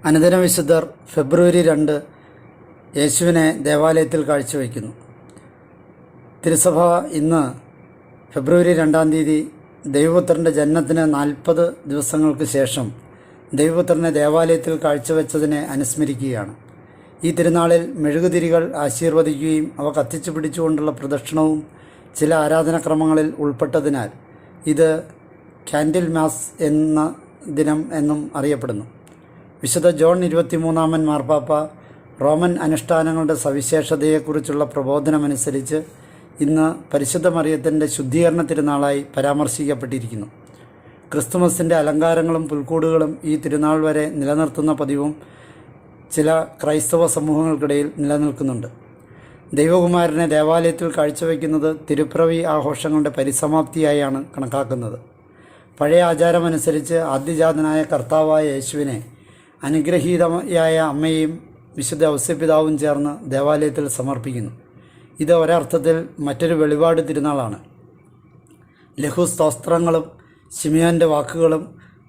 അനുദിന വിശുദ്ധർ ഫെബ്രുവരി 2 യേശുവിനെ ദേവാലയത്തിൽ കാഴ്ചവെക്കുന്നു. തിരുസഭ ഇന്ന് ഫെബ്രുവരി 2 ദൈവപുത്രൻ്റെ ജനനത്തിന് 40 ദിവസങ്ങൾക്ക് ശേഷം ദൈവപുത്രനെ ദേവാലയത്തിൽ കാഴ്ചവെച്ചതിനെ അനുസ്മരിക്കുകയാണ്. ഈ തിരുനാളിൽ മെഴുകുതിരികൾ ആശീർവദിക്കുകയും അവ കത്തിച്ചു പിടിച്ചുകൊണ്ടുള്ള പ്രദക്ഷിണവും ചില ആരാധനാക്രമങ്ങളിൽ ഉൾപ്പെട്ടതിനാൽ ഇത് കാൻഡിൽ മാസ് എന്ന ദിനം എന്നും അറിയപ്പെടുന്നു. വിശുദ്ധ ജോൺ 23 മാർപ്പാപ്പ റോമൻ അനുഷ്ഠാനങ്ങളുടെ സവിശേഷതയെക്കുറിച്ചുള്ള പ്രബോധനമനുസരിച്ച് ഇന്ന് പരിശുദ്ധ മറിയത്തിൻ്റെ ശുദ്ധീകരണ തിരുനാളായി പരാമർശിക്കപ്പെട്ടിരിക്കുന്നു. ക്രിസ്തുമസിൻ്റെ അലങ്കാരങ്ങളും പുൽക്കൂടുകളും ഈ തിരുനാൾ വരെ നിലനിർത്തുന്ന പതിവും ചില ക്രൈസ്തവ സമൂഹങ്ങൾക്കിടയിൽ നിലനിൽക്കുന്നുണ്ട്. ദൈവകുമാരനെ ദേവാലയത്തിൽ കാഴ്ചവെക്കുന്നത് തിരുപ്പിറവി ആഘോഷങ്ങളുടെ പരിസമാപ്തിയായാണ് കണക്കാക്കുന്നത്. പഴയ ആചാരമനുസരിച്ച് ആദ്യജാതനായ കർത്താവായ യേശുവിനെ അനുഗ്രഹീതയായ അമ്മയും വിശുദ്ധ ഔസ്യപിതാവും ചേർന്ന് ദേവാലയത്തിൽ സമർപ്പിക്കുന്നു. ഇത് ഒരർത്ഥത്തിൽ മറ്റൊരു വെളിപാട് തിരുനാളാണ്. ലഘുസ്തോത്രങ്ങളും ശിമിയോൻ്റെ വാക്കുകളും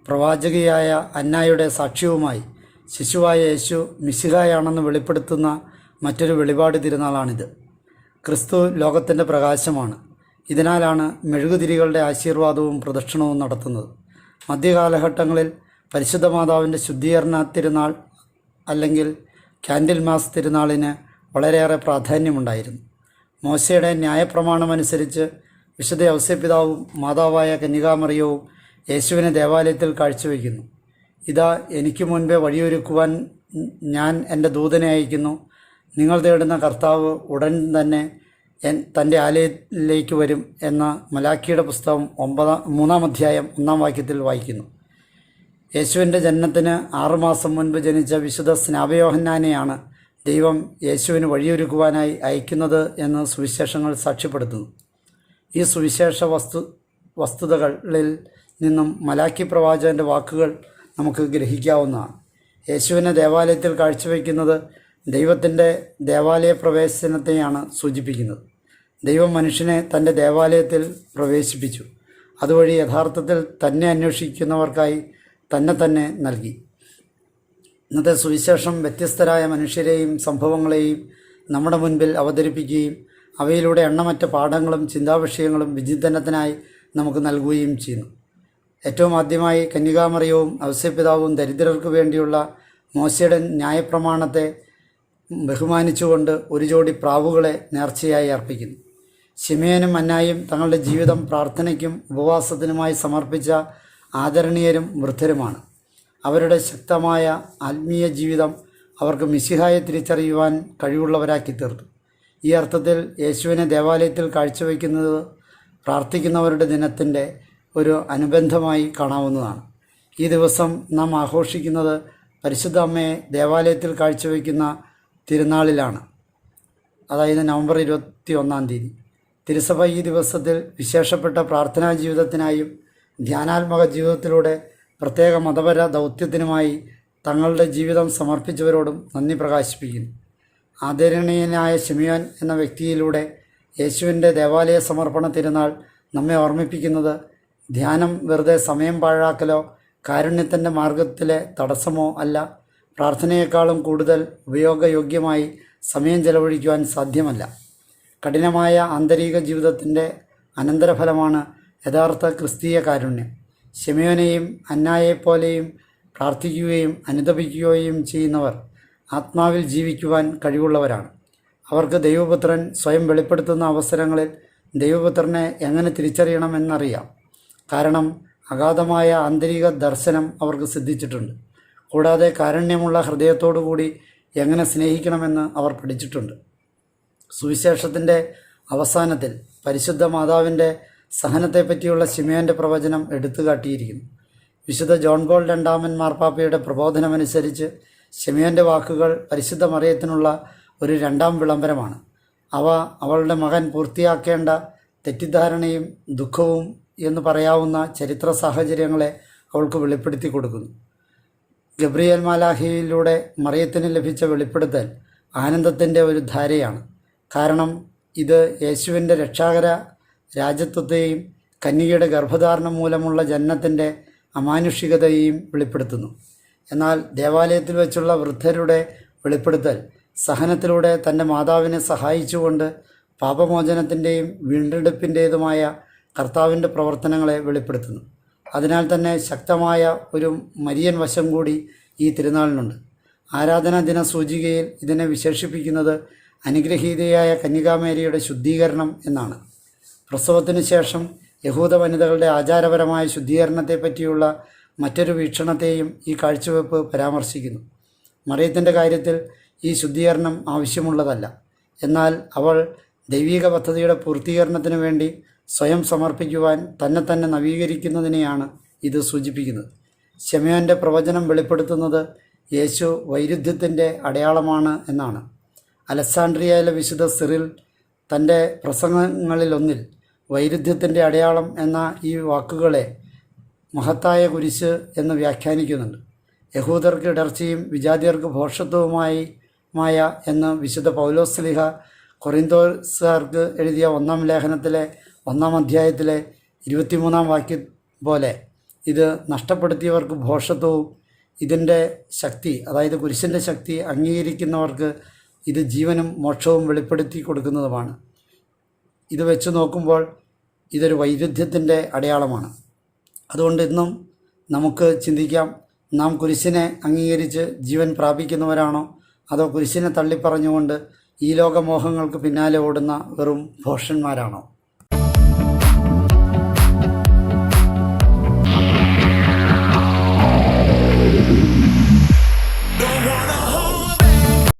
പ്രവാചകിയായ അന്നായുടെ സാക്ഷ്യവുമായി ശിശുവായ യേശു മിശിഹായാണെന്ന് വെളിപ്പെടുത്തുന്ന മറ്റൊരു വെളിപാട് തിരുനാളാണിത്. ക്രിസ്തു ലോകത്തിൻ്റെ പ്രകാശമാണ്. ഇതിനാലാണ് മെഴുകുതിരികളുടെ ആശീർവാദവും പ്രദക്ഷിണവും നടത്തുന്നത്. മധ്യകാലഘട്ടങ്ങളിൽ പരിശുദ്ധ മാതാവിൻ്റെ ശുദ്ധീകരണ തിരുനാൾ അല്ലെങ്കിൽ കാൻഡിൽ മാസ് തിരുനാളിന് വളരെയേറെ പ്രാധാന്യമുണ്ടായിരുന്നു. മോശയുടെ ന്യായപ്രമാണമനുസരിച്ച് വിശുദ്ധ ഔസ്യപിതാവും മാതാവായ കന്യകാമറിയവും യേശുവിനെ ദേവാലയത്തിൽ കാഴ്ചവെക്കുന്നു. ഇതാ, എനിക്ക് മുൻപേ വഴിയൊരുക്കുവാൻ ഞാൻ എൻ്റെ ദൂതനെ അയക്കുന്നു. നിങ്ങൾ തേടുന്ന കർത്താവ് ഉടൻ തന്നെ തൻ്റെ ആലയത്തിലേക്ക് വരും എന്ന മലാക്കിയുടെ പുസ്തകം 3 അധ്യായം 1 വാക്യത്തിൽ വായിക്കുന്നു. യേശുവിൻ്റെ ജനനത്തിന് 6 മാസം മുൻപ് ജനിച്ച വിശുദ്ധ സ്നാപയോഹന്നാനെയാണ് ദൈവം യേശുവിന് വഴിയൊരുക്കുവാനായി അയക്കുന്നത് എന്ന് സുവിശേഷങ്ങൾ സാക്ഷ്യപ്പെടുത്തുന്നു. ഈ സുവിശേഷ വസ്തുതകളിൽ നിന്നും മലാക്കി പ്രവാചകൻ്റെ വാക്കുകൾ നമുക്ക് ഗ്രഹിക്കാവുന്നതാണ്. യേശുവിനെ ദേവാലയത്തിൽ കാഴ്ചവെക്കുന്നത് ദൈവത്തിൻ്റെ ദേവാലയ പ്രവേശനത്തെയാണ് സൂചിപ്പിക്കുന്നത്. ദൈവം മനുഷ്യനെ തൻ്റെ ദേവാലയത്തിൽ പ്രവേശിപ്പിച്ചു. അതുവഴി യഥാർത്ഥത്തിൽ തന്നെ അന്വേഷിക്കുന്നവർക്കായി തന്നെ നൽകി. ഇന്നത്തെ സുവിശേഷം വ്യത്യസ്തരായ മനുഷ്യരെയും സംഭവങ്ങളെയും നമ്മുടെ മുൻപിൽ അവതരിപ്പിക്കുകയും അവയിലൂടെ എണ്ണമറ്റ പാഠങ്ങളും ചിന്താവിഷയങ്ങളും വിചിന്തനത്തിനായി നമുക്ക് നൽകുകയും ചെയ്യുന്നു. ഏറ്റവും ആദ്യമായി കന്യകാമറിയവും ഔസ്യപിതാവും ദരിദ്രർക്ക് വേണ്ടിയുള്ള മോശയുടെ ന്യായപ്രമാണത്തെ ബഹുമാനിച്ചുകൊണ്ട് ഒരു ജോഡി പ്രാവുകളെ നേർച്ചയായി അർപ്പിക്കുന്നു. ശിമയോനും അന്നായും തങ്ങളുടെ ജീവിതം പ്രാർത്ഥനയ്ക്കും ഉപവാസത്തിനുമായി സമർപ്പിച്ച ആദരണീയരും വൃദ്ധരുമാണ്. അവരുടെ ശക്തമായ ആത്മീയ ജീവിതം അവർക്ക് മിശിഹായെ തിരിച്ചറിയുവാൻ കഴിവുള്ളവരാക്കി തീർത്തു. ഈ അർത്ഥത്തിൽ യേശുവിനെ ദേവാലയത്തിൽ കാഴ്ചവെക്കുന്നത് പ്രാർത്ഥിക്കുന്നവരുടെ ദിനത്തിൻ്റെ ഒരു അനുബന്ധമായി കാണാവുന്നതാണ്. ഈ ദിവസം നാം ആഘോഷിക്കുന്നത് പരിശുദ്ധ അമ്മയെ ദേവാലയത്തിൽ കാഴ്ചവെക്കുന്ന തിരുനാളിലാണ്, അതായത് നവംബർ 21. തിരുസഭ ഈ ദിവസത്തിൽ വിശേഷപ്പെട്ട പ്രാർത്ഥനാ ജീവിതത്തിനായും ധ്യാനാത്മക ജീവിതത്തിലൂടെ പ്രത്യേക മതപര ദൗത്യത്തിനുമായി തങ്ങളുടെ ജീവിതം സമർപ്പിച്ചവരോടും നന്ദി പ്രകാശിപ്പിക്കുന്നു. ആദരണീയനായ ശിമിയോൻ എന്ന വ്യക്തിയിലൂടെ യേശുവിൻ്റെ ദേവാലയ സമർപ്പണ തിരുനാൾ നമ്മെ ഓർമ്മിപ്പിക്കുന്നത് ധ്യാനം വെറുതെ സമയം പാഴാക്കലോ കാരുണ്യത്തിൻ്റെ മാർഗത്തിലെ തടസ്സമോ അല്ല. പ്രാർത്ഥനയേക്കാളും കൂടുതൽ ഉപയോഗയോഗ്യമായി സമയം ചെലവഴിക്കുവാൻ സാധ്യമല്ല. കഠിനമായ ആന്തരിക ജീവിതത്തിൻ്റെ അനന്തരഫലമാണ് യഥാർത്ഥ ക്രിസ്തീയ കാരുണ്യം. ശിമയോനെയും അന്നായെപ്പോലെയും പ്രാർത്ഥിക്കുകയും അനുതപിക്കുകയും ചെയ്യുന്നവർ ആത്മാവിൽ ജീവിക്കുവാൻ കഴിവുള്ളവരാണ്. അവർക്ക് ദൈവപുത്രൻ സ്വയം വെളിപ്പെടുത്തുന്ന അവസരങ്ങളിൽ ദൈവപുത്രനെ എങ്ങനെ തിരിച്ചറിയണമെന്നറിയാം. കാരണം അഗാധമായ ആന്തരിക ദർശനം അവർക്ക് സിദ്ധിച്ചിട്ടുണ്ട്. കൂടാതെ കാരുണ്യമുള്ള ഹൃദയത്തോടുകൂടി എങ്ങനെ സ്നേഹിക്കണമെന്ന് അവർ പഠിച്ചിട്ടുണ്ട്. സുവിശേഷത്തിൻ്റെ അവസാനത്തിൽ പരിശുദ്ധ മാതാവിൻ്റെ സഹനത്തെപ്പറ്റിയുള്ള ശിമയോൻ്റെ പ്രവചനം എടുത്തുകാട്ടിയിരിക്കുന്നു. വിശുദ്ധ ജോൺ പോൾ 2 മാർപ്പാപ്പയുടെ പ്രബോധനമനുസരിച്ച് ശിമയോൻ്റെ വാക്കുകൾ പരിശുദ്ധ മറിയത്തിനുള്ള ഒരു 2ാം വിളംബരമാണ്. അവ അവളുടെ മകൻ പൂർത്തിയാക്കേണ്ട തെറ്റിദ്ധാരണയും ദുഃഖവും എന്ന് പറയാവുന്ന ചരിത്ര സാഹചര്യങ്ങളെ അവൾക്ക് വെളിപ്പെടുത്തി കൊടുക്കുന്നു. ഗബ്രിയേൽ മാലാഖയിലൂടെ മറിയത്തിന് ലഭിച്ച വെളിപ്പെടുത്തൽ ആനന്ദത്തിൻ്റെ ഒരു ധാരയാണ്. കാരണം ഇത് യേശുവിൻ്റെ രക്ഷാകര രാജ്യത്വത്തെയും കന്യകയുടെ ഗർഭധാരണം മൂലമുള്ള ജനനത്തിൻ്റെ അമാനുഷികതയെയും വെളിപ്പെടുത്തുന്നു. എന്നാൽ ദേവാലയത്തിൽ വെച്ചുള്ള വൃദ്ധരുടെ വെളിപ്പെടുത്തൽ സഹനത്തിലൂടെ തൻ്റെ മാതാവിനെ സഹായിച്ചുകൊണ്ട് പാപമോചനത്തിൻ്റെയും വീണ്ടെടുപ്പിൻ്റേതുമായ കർത്താവിൻ്റെ പ്രവർത്തനങ്ങളെ വെളിപ്പെടുത്തുന്നു. അതിനാൽ തന്നെ ശക്തമായ ഒരു മരിയൻ വശം കൂടി ഈ തിരുനാളിനുണ്ട്. ആരാധനാ ദിന സൂചികയിൽ ഇതിനെ വിശേഷിപ്പിക്കുന്നത് അനുഗ്രഹീതയായ കന്യകാമേരിയുടെ ശുദ്ധീകരണം എന്നാണ്. പ്രസവത്തിന് ശേഷം യഹൂദ വനിതകളുടെ ആചാരപരമായ ശുദ്ധീകരണത്തെപ്പറ്റിയുള്ള മറ്റൊരു വീക്ഷണത്തെയും ഈ കാഴ്ചവെപ്പ് പരാമർശിക്കുന്നു. മറിയത്തിൻ്റെ കാര്യത്തിൽ ഈ ശുദ്ധീകരണം ആവശ്യമുള്ളതല്ല. എന്നാൽ അവൾ ദൈവിക പദ്ധതിയുടെ പൂർത്തീകരണത്തിന് വേണ്ടി സ്വയം സമർപ്പിക്കുവാൻ തന്നെ നവീകരിക്കുന്നതിനെയാണ് ഇത് സൂചിപ്പിക്കുന്നത്. ശിമയോൻ്റെ പ്രവചനം വെളിപ്പെടുത്തുന്നത് യേശു വൈരുദ്ധ്യത്തിൻ്റെ അടയാളമാണ് എന്നാണ്. അലക്സാണ്ട്രിയയിലെ വിശുദ്ധ സിറിൽ തൻ്റെ പ്രസംഗങ്ങളിലൊന്നിൽ വൈരുദ്ധ്യത്തിൻ്റെ അടയാളം എന്ന ഈ വാക്കുകളെ മഹത്തായ കുരിശ് എന്ന് വ്യാഖ്യാനിക്കുന്നുണ്ട്. യഹൂദർക്ക് ഇടർച്ചയും വിജാതിയർക്ക് ഭോഷത്വവുമായ എന്ന് വിശുദ്ധ പൗലോസ് ശ്ലീഹ കൊറിന്തോസുകാർക്ക് എഴുതിയ 1-ാം ലേഖനത്തിലെ 1-ാം അധ്യായത്തിലെ 23-ാം വാക്യം പോലെ ഇത് നഷ്ടപ്പെടുത്തിയവർക്ക് ഭോഷത്വവും ഇതിൻ്റെ ശക്തി, അതായത് കുരിശിൻ്റെ ശക്തി അംഗീകരിക്കുന്നവർക്ക് ഇത് ജീവനും മോക്ഷവും വെളിപ്പെടുത്തി കൊടുക്കുന്നതുമാണ്. ഇത് വെച്ച് നോക്കുമ്പോൾ ഇതൊരു വൈരുദ്ധ്യത്തിൻ്റെ അടയാളമാണ്. അതുകൊണ്ട് ഇന്നും നമുക്ക് ചിന്തിക്കാം, നാം കുരിശിനെ അംഗീകരിച്ച് ജീവൻ പ്രാപിക്കുന്നവരാണോ, അതോ കുരിശിനെ തള്ളിപ്പറഞ്ഞുകൊണ്ട് ഈ ലോകമോഹങ്ങൾക്ക് പിന്നാലെ ഓടുന്ന വെറും ഭോഷന്മാരാണോ?